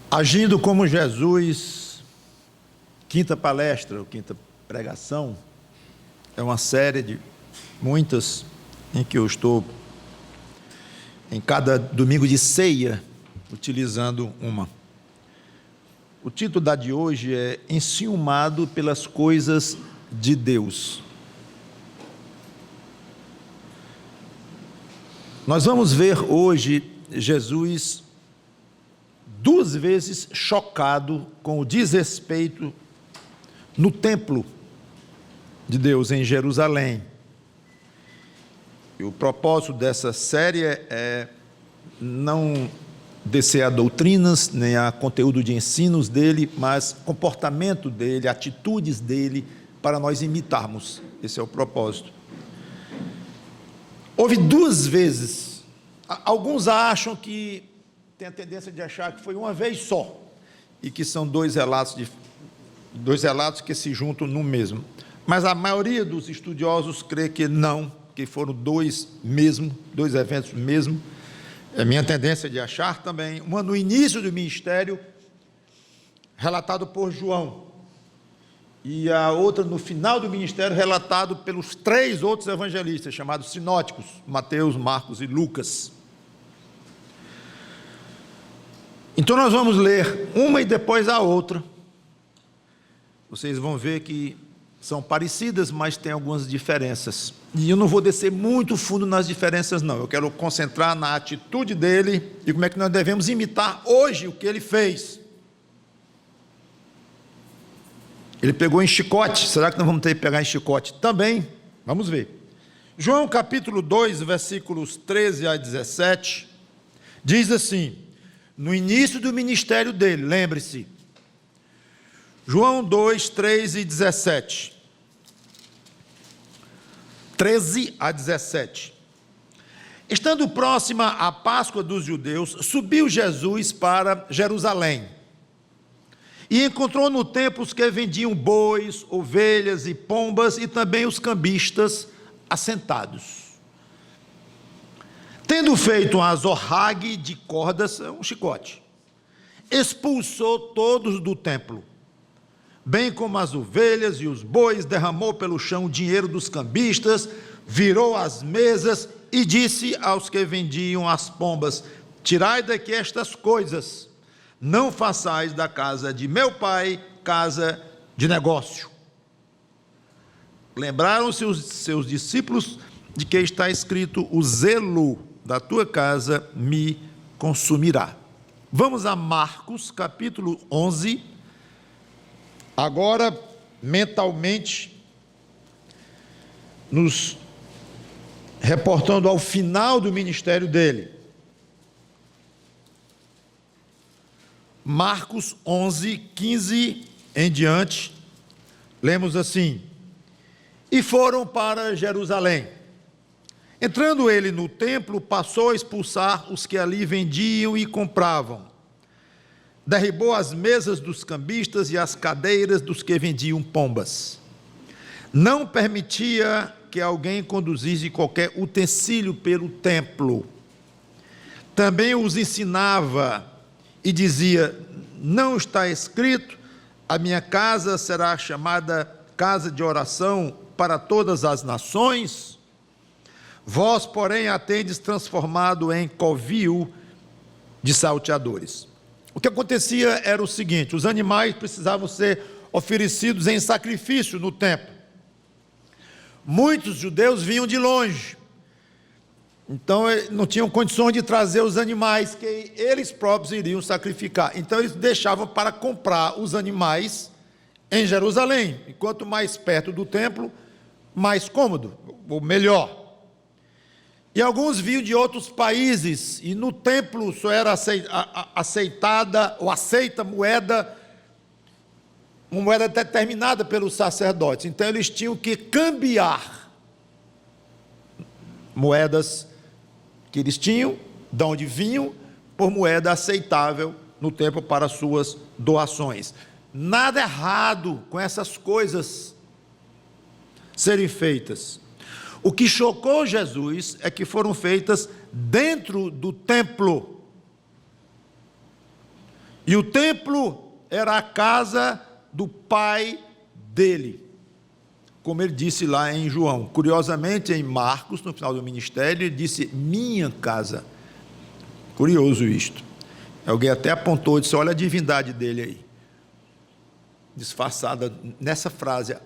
Agindo como Jesus, quinta palestra, ou quinta pregação, é uma série de muitas em que eu estou, em cada domingo de ceia, utilizando uma. O título da de hoje é Enciumado pelas Coisas de Deus. Nós vamos ver hoje Jesus duas vezes chocado com o desrespeito no templo de Deus em Jerusalém. E o propósito dessa série é não descer a doutrinas, nem a conteúdo de ensinos dele, mas comportamento dele, atitudes dele, para nós imitarmos. Esse é o propósito. Houve duas vezes. Alguns acham que tem a tendência de achar que foi uma vez só, e que são dois relatos que se juntam no mesmo. Mas a maioria dos estudiosos crê que não, que foram dois eventos mesmo. É minha tendência de achar também. Uma no início do ministério, relatado por João, e a outra no final do ministério, relatado pelos três outros evangelistas, chamados sinóticos, Mateus, Marcos e Lucas. Então nós vamos ler uma e depois a outra. Vocês vão ver que são parecidas, mas tem algumas diferenças. E eu não vou descer muito fundo nas diferenças, não. Eu quero concentrar na atitude dele e como é que nós devemos imitar hoje o que ele fez. Ele pegou em chicote. Será que nós vamos ter que pegar em chicote também? Vamos ver. João capítulo 2, versículos 13 a 17, diz assim, no início do ministério dele, lembre-se, João 2, 13 e 17. 13 a 17. Estando próxima a Páscoa dos judeus, subiu Jesus para Jerusalém e encontrou no templo os que vendiam bois, ovelhas e pombas e também os cambistas assentados. Tendo feito um azorrague de cordas, um chicote, expulsou todos do templo, bem como as ovelhas e os bois, derramou pelo chão o dinheiro dos cambistas, virou as mesas e disse aos que vendiam as pombas, tirai daqui estas coisas, não façais da casa de meu pai casa de negócio. Lembraram-se os seus discípulos de que está escrito, o zelo da tua casa me consumirá. Vamos a Marcos capítulo 11, agora mentalmente nos reportando ao final do ministério dele. Marcos 11, 15 em diante, lemos assim, e foram para Jerusalém. Entrando ele no templo, passou a expulsar os que ali vendiam e compravam. Derribou as mesas dos cambistas e as cadeiras dos que vendiam pombas. Não permitia que alguém conduzisse qualquer utensílio pelo templo. Também os ensinava e dizia, não está escrito, a minha casa será chamada casa de oração para todas as nações? Vós, porém, a tendes transformado em covil de salteadores. O que acontecia era o seguinte, os animais precisavam ser oferecidos em sacrifício no templo. Muitos judeus vinham de longe, então não tinham condições de trazer os animais que eles próprios iriam sacrificar. Então eles deixavam para comprar os animais em Jerusalém. E quanto mais perto do templo, mais cômodo, ou melhor. E alguns vinham de outros países, e no templo só era aceitada ou aceita moeda, uma moeda determinada pelos sacerdotes. Então eles tinham que cambiar moedas que eles tinham, de onde vinham, por moeda aceitável no templo para suas doações. Nada errado com essas coisas serem feitas. O que chocou Jesus é que foram feitas dentro do templo. E o templo era a casa do pai dele, como ele disse lá em João. Curiosamente, em Marcos, no final do ministério, ele disse minha casa. Curioso isto. Alguém até apontou e disse, olha a divindade dele aí, disfarçada nessa frase,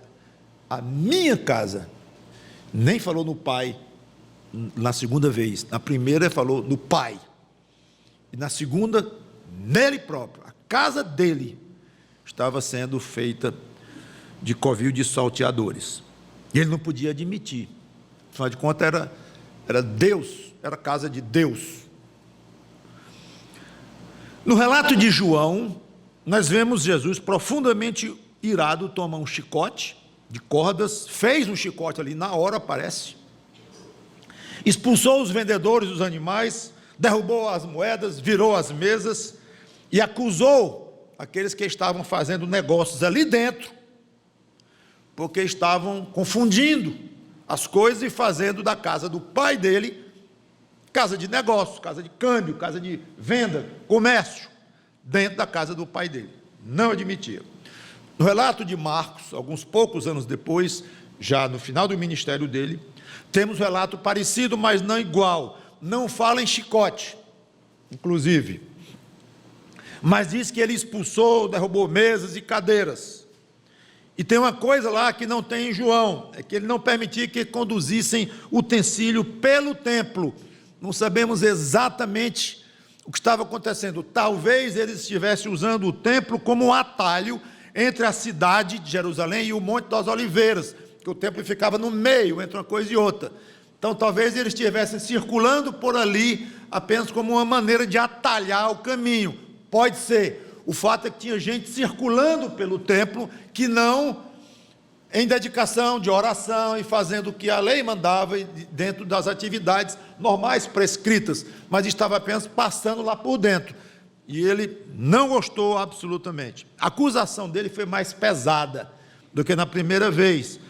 a minha casa. Nem falou no pai na segunda vez. Na primeira ele falou no pai. E na segunda, nele próprio. A casa dele estava sendo feita de covil de salteadores. E ele não podia admitir. Afinal de contas, era Deus, era a casa de Deus. No relato de João, nós vemos Jesus profundamente irado, toma um chicote de cordas, fez um chicote ali na hora, parece, expulsou os vendedores dos animais, derrubou as moedas, virou as mesas e acusou aqueles que estavam fazendo negócios ali dentro, porque estavam confundindo as coisas e fazendo da casa do pai dele casa de negócio, casa de câmbio, casa de venda, comércio, dentro da casa do pai dele. Não admitia. No relato de Marcos, alguns poucos anos depois, já no final do ministério dele, temos um relato parecido, mas não igual. Não fala em chicote, inclusive, mas diz que ele expulsou, derrubou mesas e cadeiras. E tem uma coisa lá que não tem em João, é que ele não permitia que conduzissem utensílio pelo templo. Não sabemos exatamente o que estava acontecendo. Talvez eles estivessem usando o templo como um atalho entre a cidade de Jerusalém e o Monte das Oliveiras, que o templo ficava no meio, entre uma coisa e outra. Então, talvez eles estivessem circulando por ali apenas como uma maneira de atalhar o caminho. Pode ser. O fato é que tinha gente circulando pelo templo que não em dedicação de oração e fazendo o que a lei mandava dentro das atividades normais prescritas, mas estava apenas passando lá por dentro. E ele não gostou absolutamente. A acusação dele foi mais pesada do que na primeira vez,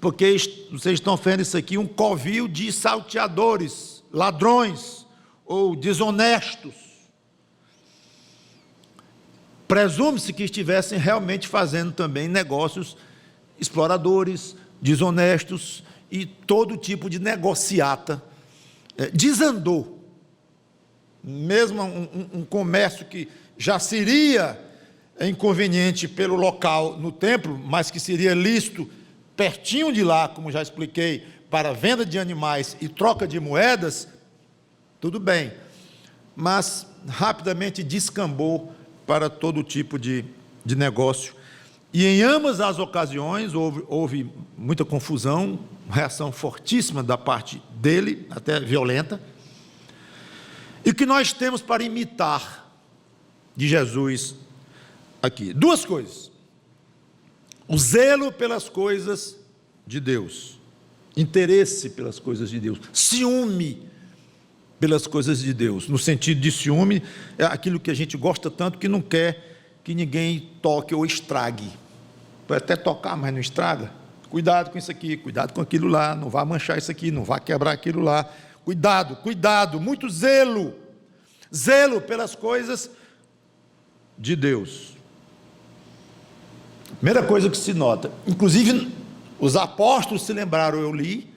porque vocês estão vendo isso aqui, um covil de salteadores, ladrões ou desonestos. Presume-se que estivessem realmente fazendo também negócios exploradores, desonestos e todo tipo de negociata. Desandou. Mesmo um comércio que já seria inconveniente pelo local no templo, mas que seria lícito pertinho de lá, como já expliquei, para venda de animais e troca de moedas, tudo bem, mas rapidamente descambou para todo tipo de negócio. E em ambas as ocasiões houve muita confusão, reação fortíssima da parte dele, até violenta. E o que nós temos para imitar de Jesus aqui? Duas coisas. O zelo pelas coisas de Deus, interesse pelas coisas de Deus, ciúme pelas coisas de Deus. No sentido de ciúme, é aquilo que a gente gosta tanto que não quer que ninguém toque ou estrague. Pode até tocar, mas não estraga. Cuidado com isso aqui, cuidado com aquilo lá, não vá manchar isso aqui, não vá quebrar aquilo lá. Cuidado, cuidado, muito zelo. Zelo pelas coisas de Deus. Primeira coisa que se nota, inclusive os apóstolos se lembraram, eu li,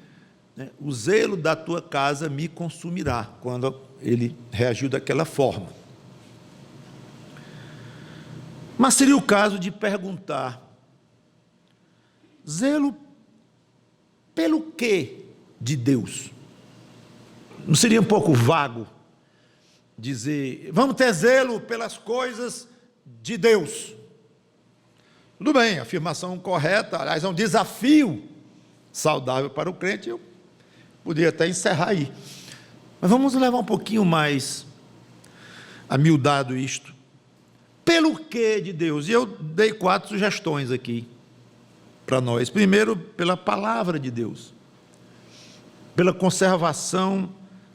né, o zelo da tua casa me consumirá, quando ele reagiu daquela forma. Mas seria o caso de perguntar, zelo pelo quê de Deus? Não seria um pouco vago dizer, vamos ter zelo pelas coisas de Deus? Tudo bem, afirmação correta, aliás, é um desafio saudável para o crente, eu poderia até encerrar aí. Mas vamos levar um pouquinho mais amiudado isto. Pelo que de Deus? E eu dei 4 sugestões aqui para nós. Primeiro, pela palavra de Deus, pela conservação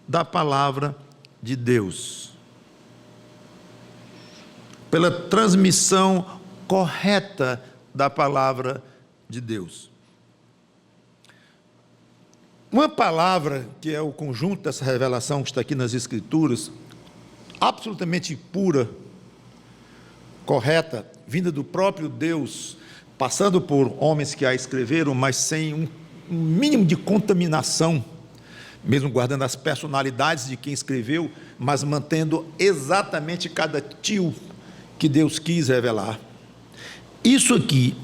da palavra de Deus, pela transmissão correta da palavra de Deus. Uma palavra que é o conjunto dessa revelação que está aqui nas Escrituras, absolutamente pura, correta, vinda do próprio Deus, passando por homens que a escreveram, mas sem um mínimo de contaminação, mesmo guardando as personalidades de quem escreveu, mas mantendo exatamente cada tio que Deus quis revelar. Isso aqui,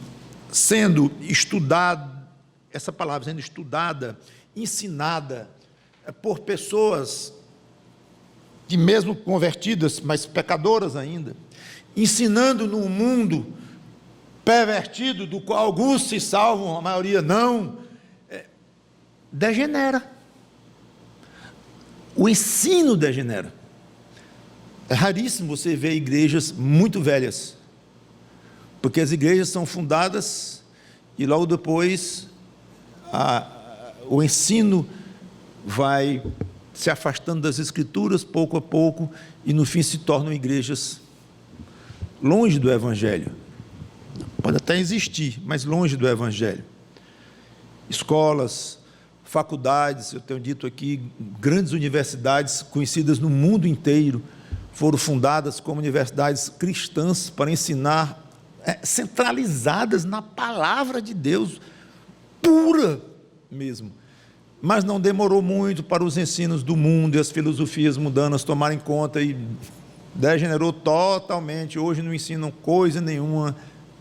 sendo estudado, essa palavra sendo estudada, ensinada por pessoas que mesmo convertidas, mas pecadoras ainda, ensinando num mundo pervertido, do qual alguns se salvam, a maioria não, degenera. O ensino degenera. É raríssimo você ver igrejas muito velhas, porque as igrejas são fundadas e logo depois o ensino vai se afastando das Escrituras pouco a pouco e no fim se tornam igrejas longe do Evangelho. Pode até existir, mas longe do Evangelho. Escolas, faculdades, eu tenho dito aqui, grandes universidades conhecidas no mundo inteiro, foram fundadas como universidades cristãs para ensinar, centralizadas na palavra de Deus, pura mesmo. Mas não demorou muito para os ensinos do mundo e as filosofias mundanas tomarem conta e degenerou totalmente. Hoje não ensinam coisa nenhuma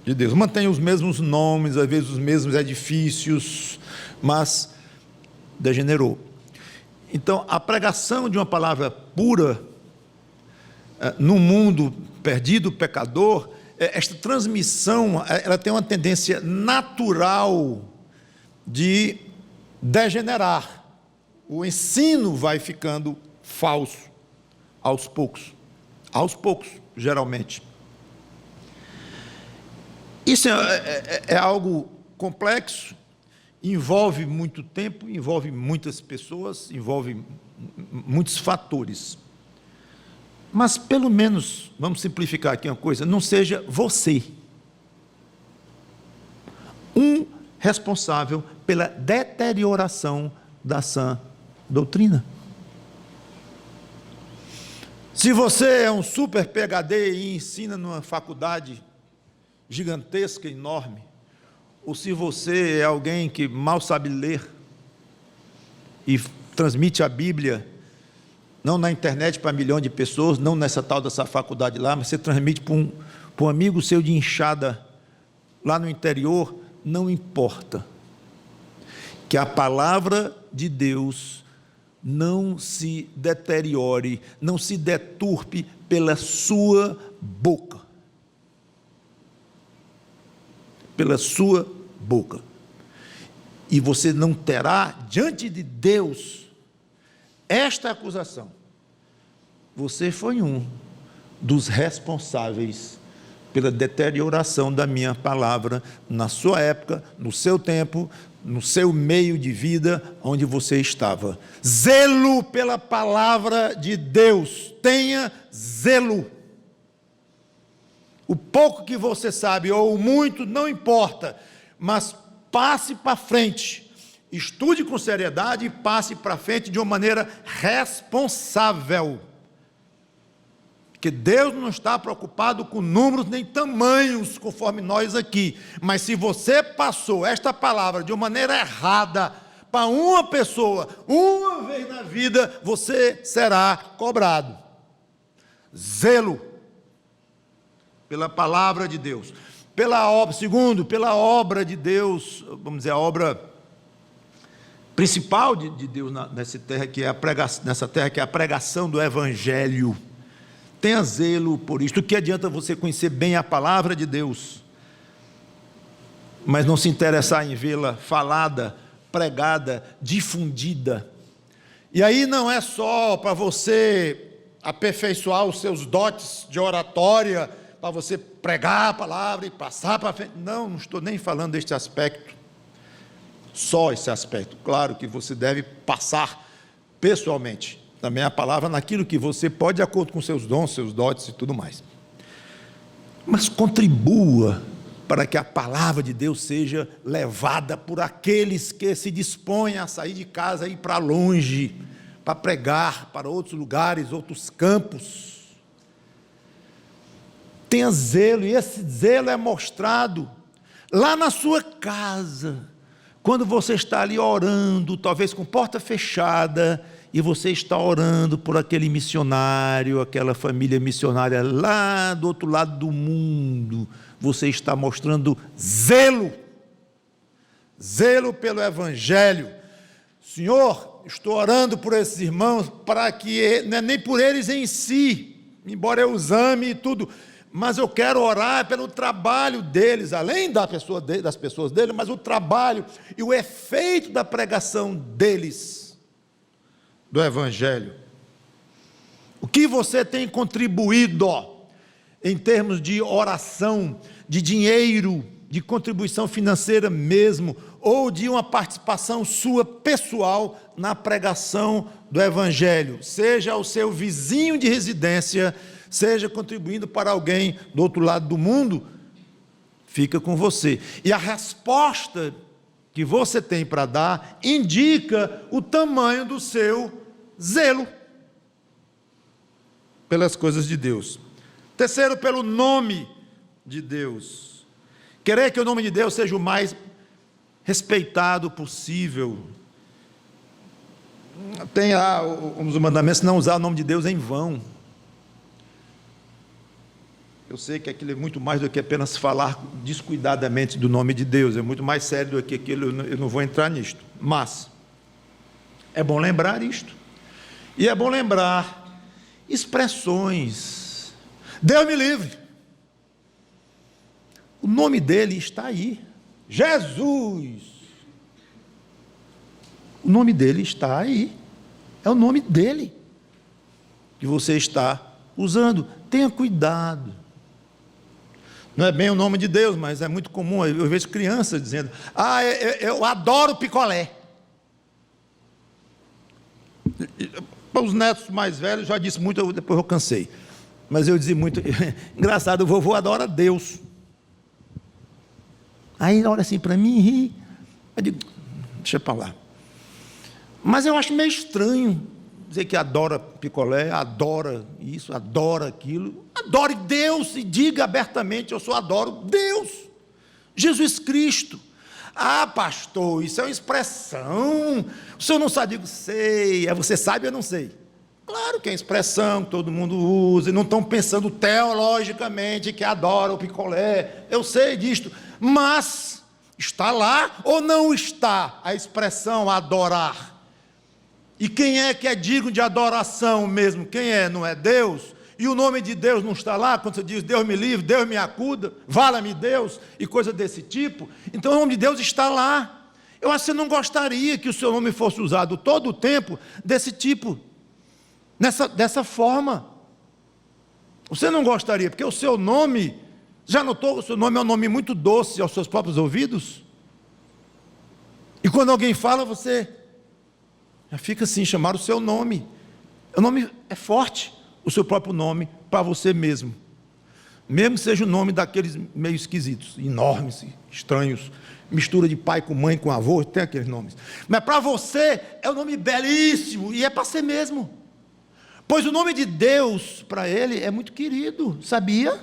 de Deus. Mantém os mesmos nomes, às vezes os mesmos edifícios, mas degenerou. Então, a pregação de uma palavra pura no mundo perdido, pecador, esta transmissão, ela tem uma tendência natural de degenerar. O ensino vai ficando falso, aos poucos, geralmente. Isso é algo complexo, envolve muito tempo, envolve muitas pessoas, envolve muitos fatores. Mas, pelo menos, vamos simplificar aqui uma coisa, não seja você um responsável pela deterioração da sã doutrina. Se você é um super PhD e ensina numa faculdade gigantesca, enorme, ou se você é alguém que mal sabe ler e transmite a Bíblia, não na internet para milhões de pessoas, não nessa tal dessa faculdade lá, mas você transmite para um amigo seu de enxada lá no interior, não importa. Que a palavra de Deus não se deteriore, não se deturpe pela sua boca. Pela sua boca. E você não terá diante de Deus esta acusação: você foi um dos responsáveis pela deterioração da minha palavra na sua época, no seu tempo, no seu meio de vida, onde você estava. Zelo pela palavra de Deus, tenha zelo. O pouco que você sabe, ou o muito, não importa, mas passe para frente. Estude com seriedade e passe para frente de uma maneira responsável. Porque Deus não está preocupado com números nem tamanhos, conforme nós aqui. Mas se você passou esta palavra de uma maneira errada para uma pessoa, uma vez na vida, você será cobrado. Zelo pela palavra de Deus. Segundo, pela obra de Deus, vamos dizer, a obra principal de Deus nessa terra, que é a pregação do Evangelho. Tenha zelo por isto. O que adianta você conhecer bem a palavra de Deus, mas não se interessar em vê-la falada, pregada, difundida? E aí não é só para você aperfeiçoar os seus dotes de oratória, para você pregar a palavra e passar para frente. Não estou nem falando deste aspecto, só esse aspecto. Claro que você deve passar pessoalmente também a palavra naquilo que você pode, de acordo com seus dons, seus dotes e tudo mais. Mas contribua para que a palavra de Deus seja levada por aqueles que se dispõem a sair de casa e ir para longe, para pregar para outros lugares, outros campos. Tenha zelo, e esse zelo é mostrado lá na sua casa, quando você está ali orando, talvez com porta fechada, e você está orando por aquele missionário, aquela família missionária lá do outro lado do mundo. Você está mostrando zelo, zelo pelo Evangelho. Senhor, estou orando por esses irmãos, para que, não é nem por eles em si, embora eu os ame e tudo, mas eu quero orar pelo trabalho deles, além das pessoas deles, mas o trabalho e o efeito da pregação deles, do Evangelho. O que você tem contribuído em termos de oração, de dinheiro, de contribuição financeira mesmo, ou de uma participação sua pessoal na pregação do Evangelho, seja ao seu vizinho de residência, seja contribuindo para alguém do outro lado do mundo, fica com você. E a resposta que você tem para dar indica o tamanho do seu zelo pelas coisas de Deus. Terceiro, pelo nome de Deus. Querer que o nome de Deus seja o mais respeitado possível. Tem lá um dos mandamentos, não usar o nome de Deus em vão. Eu sei que aquilo é muito mais do que apenas falar descuidadamente do nome de Deus, é muito mais sério do que aquilo, eu não vou entrar nisto. Mas é bom lembrar isto. E é bom lembrar expressões. Deus me livre. O nome dele está aí. Jesus. O nome dele está aí. É o nome dele que você está usando. Tenha cuidado. Não é bem o nome de Deus, mas é muito comum, eu vejo crianças dizendo, eu adoro picolé. Para os netos mais velhos, já disse muito, depois eu cansei. Mas eu dizia muito, engraçado, o vovô adora Deus. Aí ele olha assim para mim e ri. Eu digo, deixa para lá. Mas eu acho meio estranho dizer que adora picolé, adora isso, adora aquilo. Adore Deus e diga abertamente, eu só adoro Deus, Jesus Cristo. Ah, pastor, isso é uma expressão, o senhor não sabe? Digo, sei, você sabe, eu não sei. Claro que é expressão que todo mundo usa, e não estão pensando teologicamente que adora o picolé, eu sei disto, mas está lá ou não está a expressão adorar? E quem é que é digno de adoração mesmo? Quem é? Não é Deus? E o nome de Deus não está lá, quando você diz, Deus me livre, Deus me acuda, vala-me Deus, e coisa desse tipo. Então o nome de Deus está lá. Eu acho que você não gostaria que o seu nome fosse usado todo o tempo desse tipo, dessa forma. Você não gostaria, porque o seu nome, já notou, o seu nome é um nome muito doce aos seus próprios ouvidos? E quando alguém fala, você já fica assim, chamar o seu nome. O nome é forte, o seu próprio nome, para você mesmo. Mesmo que seja o nome daqueles meio esquisitos, enormes, estranhos, mistura de pai com mãe, com avô, tem aqueles nomes. Mas para você é um nome belíssimo, e é para você mesmo. Pois o nome de Deus, para ele, é muito querido, sabia?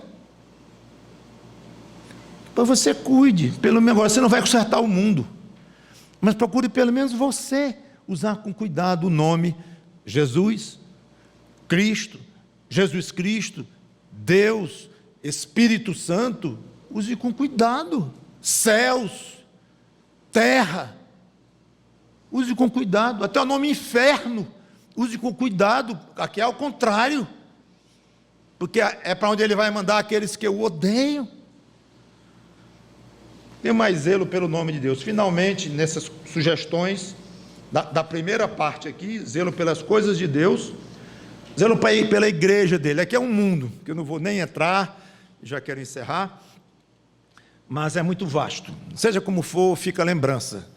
Pois você cuide, pelo menos, agora você não vai consertar o mundo, mas procure pelo menos você usar com cuidado o nome Jesus, Cristo, Jesus Cristo, Deus, Espírito Santo. Use com cuidado. Céus, terra, use com cuidado. Até o nome inferno, use com cuidado. Aqui é ao contrário, porque é para onde ele vai mandar aqueles que o odeiam. Tenha mais zelo pelo nome de Deus. Finalmente, nessas sugestões da primeira parte aqui, zelo pelas coisas de Deus, zelo pela igreja dele. Aqui é um mundo, que eu não vou nem entrar, já quero encerrar, mas é muito vasto. Seja como for, fica a lembrança.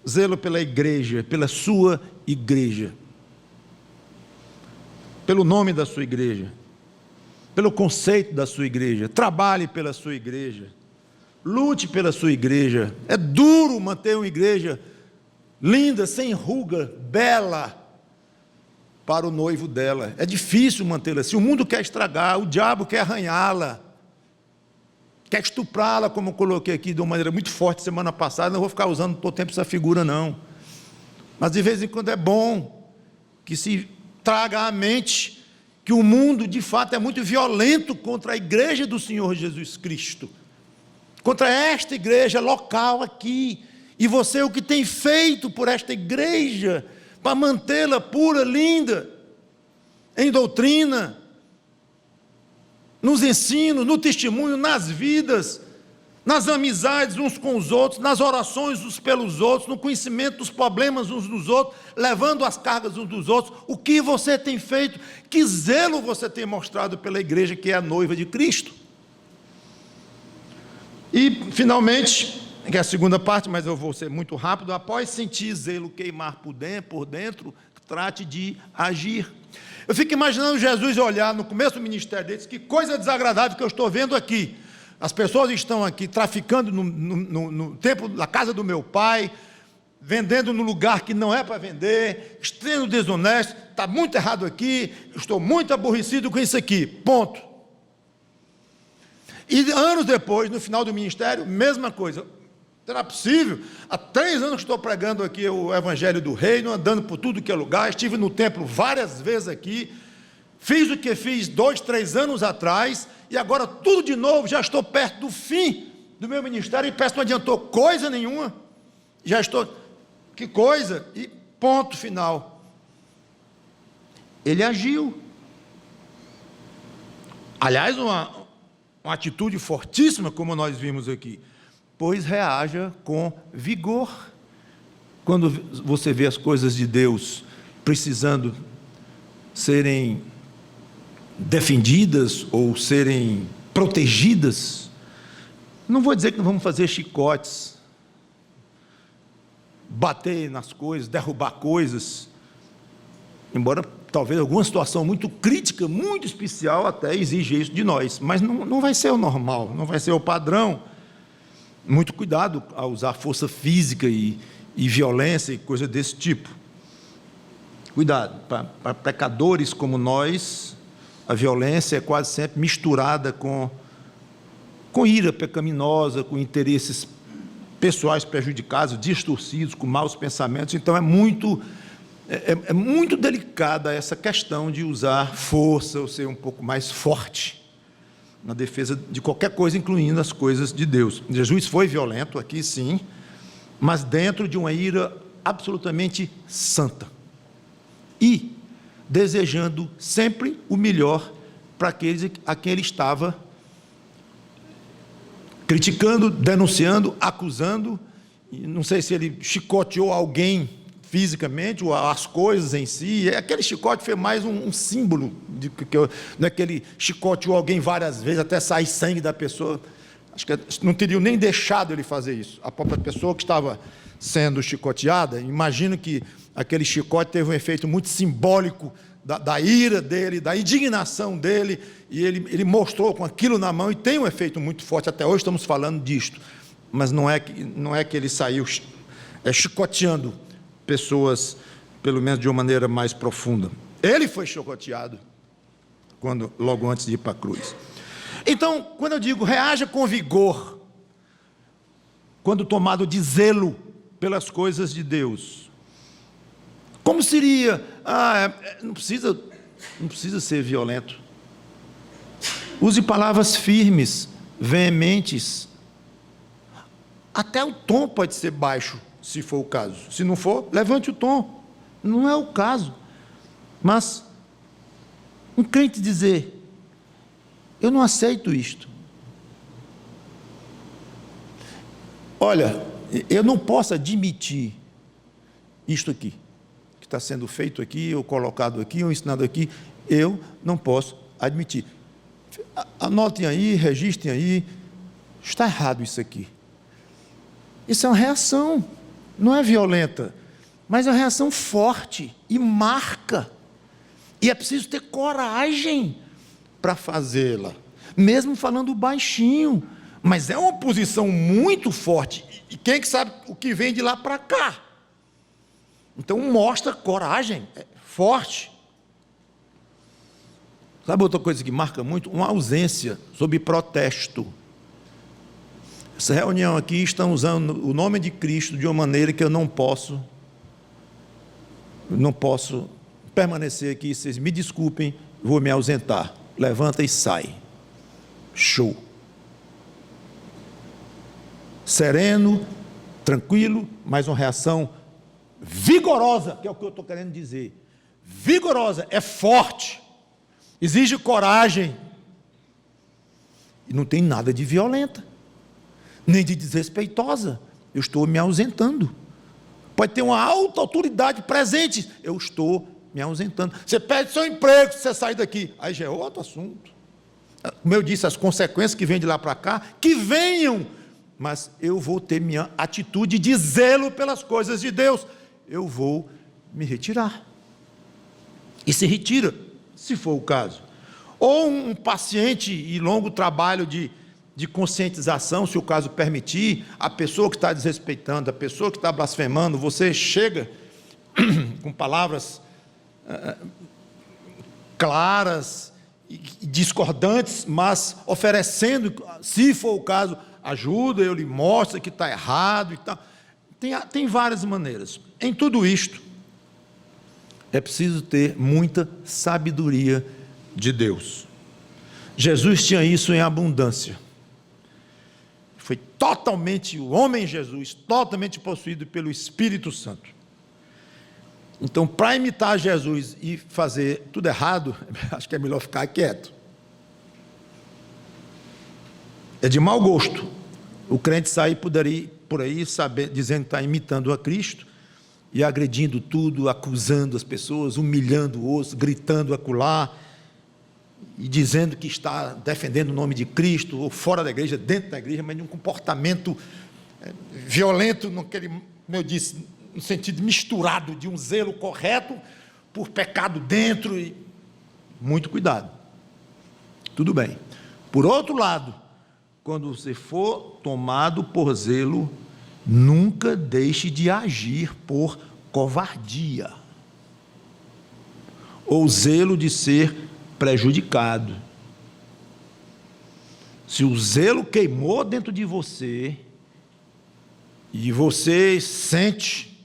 Zelo pela igreja, pela sua igreja, pelo nome da sua igreja, pelo conceito da sua igreja. Trabalhe pela sua igreja, lute pela sua igreja. É duro manter uma igreja linda, sem ruga, bela, para o noivo dela. É difícil mantê-la. Se o mundo quer estragar, o diabo quer arranhá-la. quer estuprá-la, como eu coloquei aqui de uma maneira muito forte semana passada. Não vou ficar usando todo o tempo essa figura, não. Mas de vez em quando é bom que se traga à mente que o mundo, de fato, é muito violento contra a igreja do Senhor Jesus Cristo, contra esta igreja local aqui. E você, o que tem feito por esta igreja, para mantê-la pura, linda, em doutrina, nos ensinos, no testemunho, nas vidas, nas amizades uns com os outros, nas orações uns pelos outros, no conhecimento dos problemas uns dos outros, levando as cargas uns dos outros. O que você tem feito? Que zelo você tem mostrado pela igreja que é a noiva de Cristo? E, finalmente, que é a segunda parte, mas eu vou ser muito rápido. Após sentir zelo queimar por dentro, trate de agir. Eu fico imaginando Jesus olhar no começo do ministério deles, que coisa desagradável que eu estou vendo aqui. As pessoas estão aqui traficando no templo, na casa do meu pai, vendendo no lugar que não é para vender, sendo desonesto, está muito errado aqui, estou muito aborrecido com isso aqui, ponto. E anos depois, no final do ministério, mesma coisa. Será possível? Há 3 anos que estou pregando aqui o Evangelho do Reino, andando por tudo que é lugar, estive no templo várias vezes aqui, fiz o que fiz 2, 3 anos atrás, e agora tudo de novo, já estou perto do fim do meu ministério, e parece que não adiantou coisa nenhuma, já estou, que coisa, e ponto final. Ele agiu. Aliás, uma atitude fortíssima, como nós vimos aqui. Pois reaja com vigor. Quando você vê as coisas de Deus precisando serem defendidas ou serem protegidas, não vou dizer que não vamos fazer chicotes, bater nas coisas, derrubar coisas, embora talvez alguma situação muito crítica, muito especial até exija isso de nós, mas não vai ser o normal, não vai ser o padrão. Muito cuidado ao usar força física e violência e coisa desse tipo. Cuidado, para pecadores como nós, a violência é quase sempre misturada com ira pecaminosa, com interesses pessoais prejudicados, distorcidos, com maus pensamentos. Então é muito delicada essa questão de usar força ou ser um pouco mais forte na defesa de qualquer coisa, incluindo as coisas de Deus. Jesus foi violento aqui, sim, mas dentro de uma ira absolutamente santa e desejando sempre o melhor para aqueles a quem ele estava criticando, denunciando, acusando. E não sei se ele chicoteou alguém fisicamente, ou as coisas em si. Aquele chicote foi mais um símbolo, não é que ele chicoteou alguém várias vezes até sair sangue da pessoa. Acho que não teriam nem deixado ele fazer isso. A própria pessoa que estava sendo chicoteada, imagino que aquele chicote teve um efeito muito simbólico da ira dele, da indignação dele, e ele mostrou com aquilo na mão, e tem um efeito muito forte. Até hoje estamos falando disto, mas não é que ele saiu chicoteando pessoas, pelo menos de uma maneira mais profunda. Ele foi chicoteado logo antes de ir para a cruz. Então, quando eu digo reaja com vigor, quando tomado de zelo pelas coisas de Deus, como seria? Não precisa ser violento. Use palavras firmes, veementes. Até o tom pode ser baixo, se for o caso. Se não for, levante o tom. Não é o caso. Mas um crente dizer: eu não aceito isto. Olha, eu não posso admitir isto aqui, que está sendo feito aqui, ou colocado aqui, ou ensinado aqui. Eu não posso admitir. Anotem aí, registrem aí. Está errado isso aqui. Isso é uma reação. Não é violenta, mas é uma reação forte e marca. E é preciso ter coragem para fazê-la, mesmo falando baixinho. Mas é uma posição muito forte. E quem é que sabe o que vem de lá para cá? Então mostra coragem, é forte. Sabe outra coisa que marca muito? Uma ausência sob protesto. Essa reunião aqui estão usando o nome de Cristo de uma maneira que eu não posso permanecer aqui. Vocês me desculpem, vou me ausentar. Levanta e sai. Show. Sereno, tranquilo, mas uma reação vigorosa, que é o que eu estou querendo dizer. Vigorosa, é forte, exige coragem. E não tem nada de violenta, nem de desrespeitosa. Eu estou me ausentando. Pode ter uma alta autoridade presente, eu estou me ausentando. Você perde seu emprego se você sair daqui, aí já é outro assunto. Como eu disse, as consequências que vêm de lá para cá, que venham, mas eu vou ter minha atitude de zelo pelas coisas de Deus. Eu vou me retirar. E se retira, se for o caso. Ou um paciente e longo trabalho de conscientização, se o caso permitir, a pessoa que está desrespeitando, a pessoa que está blasfemando, você chega com palavras claras e discordantes, mas oferecendo, se for o caso, ajuda, eu lhe mostro que está errado e tal. Tem várias maneiras. Em tudo isto, é preciso ter muita sabedoria de Deus. Jesus tinha isso em abundância. Foi totalmente, o homem Jesus, totalmente possuído pelo Espírito Santo. Então, para imitar Jesus e fazer tudo errado, acho que é melhor ficar quieto. É de mau gosto o crente sair por aí dizendo que está imitando a Cristo e agredindo tudo, acusando as pessoas, humilhando o outro, gritando acolá, e dizendo que está defendendo o nome de Cristo, ou fora da igreja, dentro da igreja, mas de um comportamento violento, naquele, como eu disse, no sentido misturado de um zelo correto por pecado dentro. E muito cuidado. Tudo bem. Por outro lado, quando você for tomado por zelo, nunca deixe de agir por covardia, ou zelo de ser prejudicado. Se o zelo queimou dentro de você, e você sente,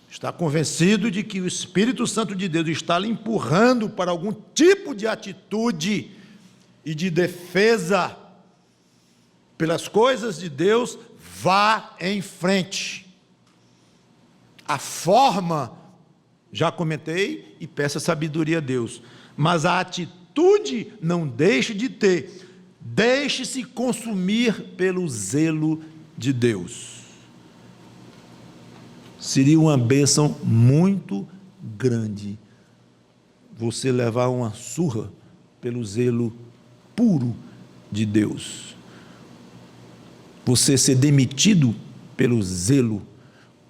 está convencido de que o Espírito Santo de Deus está lhe empurrando para algum tipo de atitude e de defesa pelas coisas de Deus, vá em frente. A forma, já comentei, e peça sabedoria a Deus, mas a atitude não deixe de ter. Deixe-se consumir pelo zelo de Deus. Seria uma bênção muito grande você levar uma surra pelo zelo puro de Deus. Você ser demitido pelo zelo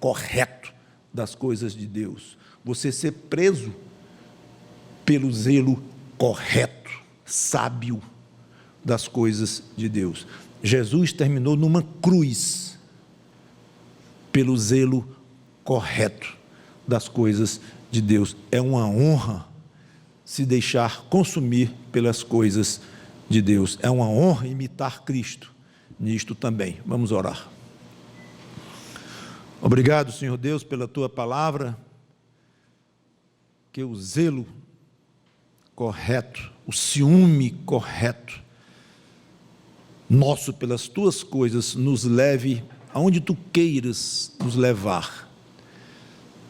correto das coisas de Deus. Você ser preso pelo zelo correto, sábio das coisas de Deus. Jesus terminou numa cruz pelo zelo correto das coisas de Deus. É uma honra se deixar consumir pelas coisas de Deus. É uma honra imitar Cristo nisto também. Vamos orar. Obrigado, Senhor Deus, pela Tua palavra, que o zelo correto, o ciúme correto nosso pelas Tuas coisas nos leve aonde Tu queiras nos levar.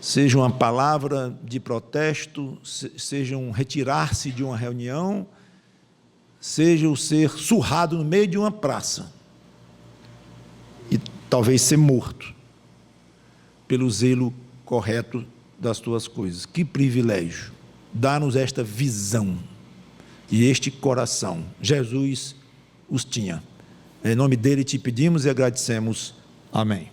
Seja uma palavra de protesto, seja um retirar-se de uma reunião, seja o ser surrado no meio de uma praça e talvez ser morto pelo zelo correto das Tuas coisas. Que privilégio! Dá-nos esta visão e este coração. Jesus os tinha. Em nome dele te pedimos e agradecemos. Amém.